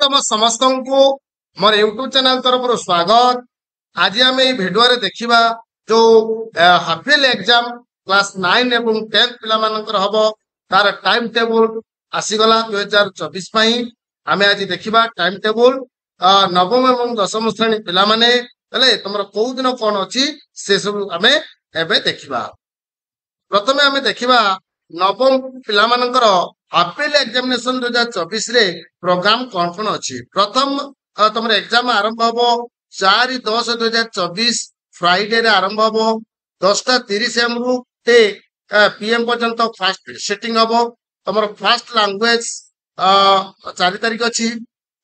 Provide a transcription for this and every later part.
तम समस्त को मोर यूट्यूब चैनल तरफ स्वागत। आज आम भिडियो देखा जो हाफ इयरली एग्जाम क्लास 9 एवं 10 पिला हम तार टाइम टेबुल आसीगला 2024 आम आज देखा टाइम टेबुल नवम एवं दशम श्रेणी पिला माने तुम कौ दिन कौन अच्छी से सब आम देखा। प्रथम आम देखा नवम पिला हाफ इयरली एग्जामिनेशन 2024 रे प्रोग्राम कौन कौन अच्छी। प्रथम तुम एग्जाम आरंभ हम 4/10/2024 फ्राइडे रे आरंभ हम 10:30 AM रु PM पर्यंत फास्ट सेटिंग हम। तुम फास्ट लैंग्वेज 4 तारीख अच्छी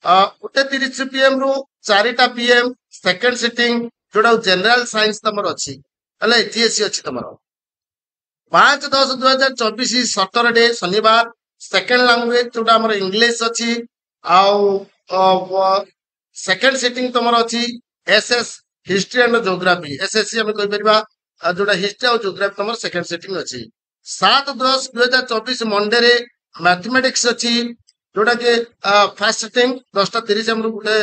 1:30 PM रु 4टा PM सेकेंड सिटिंग जोड़ा जनरल साइंस तुम अच्छी जीएससी अच्छी तुम 5/10/2024 सैटरडे शनिवार सेकेंड लैंग्वेज जोड़ा हमर इंग्लिश अच्छी सेकेंड सिटिंग तुम अच्छी SS history and geography SSC हम कह जोड़ा हिस्ट्री और ज्योग्राफी तुम सेकेंड सिटिंग अच्छी। 7/10/2024 मंडे रे मैथमेटिक्स अच्छी जोड़ा कि फास्ट सिटिंग 10:30 AM गोटे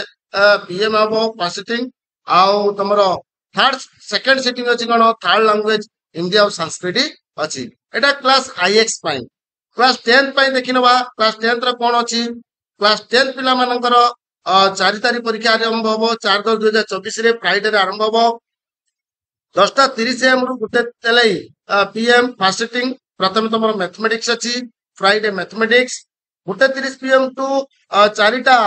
PM हम फास्ट सिटिंग आउ तुम थर्ड सेकेंड सिटिंग अच्छी कौन थर्ड लैंग्वेज हिंदी और संस्कृत अच्छी। एटा क्लास आईएक्स क्लास 10 देखी नवा क्लास 10 कौन अच्छी। क्लास 10 पिला मानकर 4 तारीख परीक्षा आरंभ हम 4/10/2024 रे फ्राइडे रे आरंभ हम 10:30 AM रु गुटे PM फास्ट सिटिंग प्रथम तुम मैथमेटिक्स अच्छी फ्राइडे मैथमेटिक्स 1:30 PM टू 4टा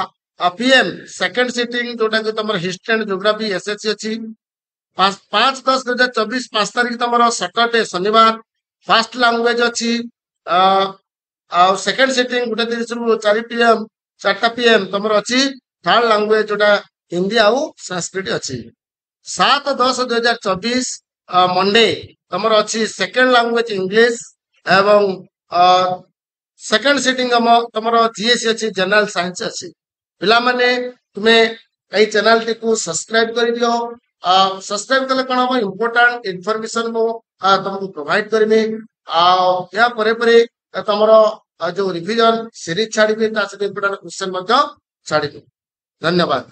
PM सेकेंड सिटिंग जोटा कि तुम हिस्ट्री एंड ज्योग्राफी एसएससी अच्छी। 5/10/2024 5 तारीख तुम सैटरडे शनिवार फास्ट लैंग्वेज अच्छी सेकेंड सिटिंग 1:30 रु 4 PM 4टा PM तुम अच्छी थर्ड लैंग्वेज जोटा हिंदी आउ संस्कृत अच्छी। 7/10/2024 मंडे तुम अच्छी सेकेंड लैंग्वेज इंग्लिश एवं सेकेंड सिटिंग तुम जीएससी अच्छी जनरल साइंस अच्छी। पिला माने तुम्हें यही चैनल टी को सब्सक्राइब कर दियो। सब्सक्राइब कले कौन हम इम्पोर्टाट इनफॉरमेशन तुमको प्रोवाइड करमी या परे तुम जो रिविजन सीरीज छाड़ी इम्पोर्टाट क्वेश्चन छाड़ी। धन्यवाद।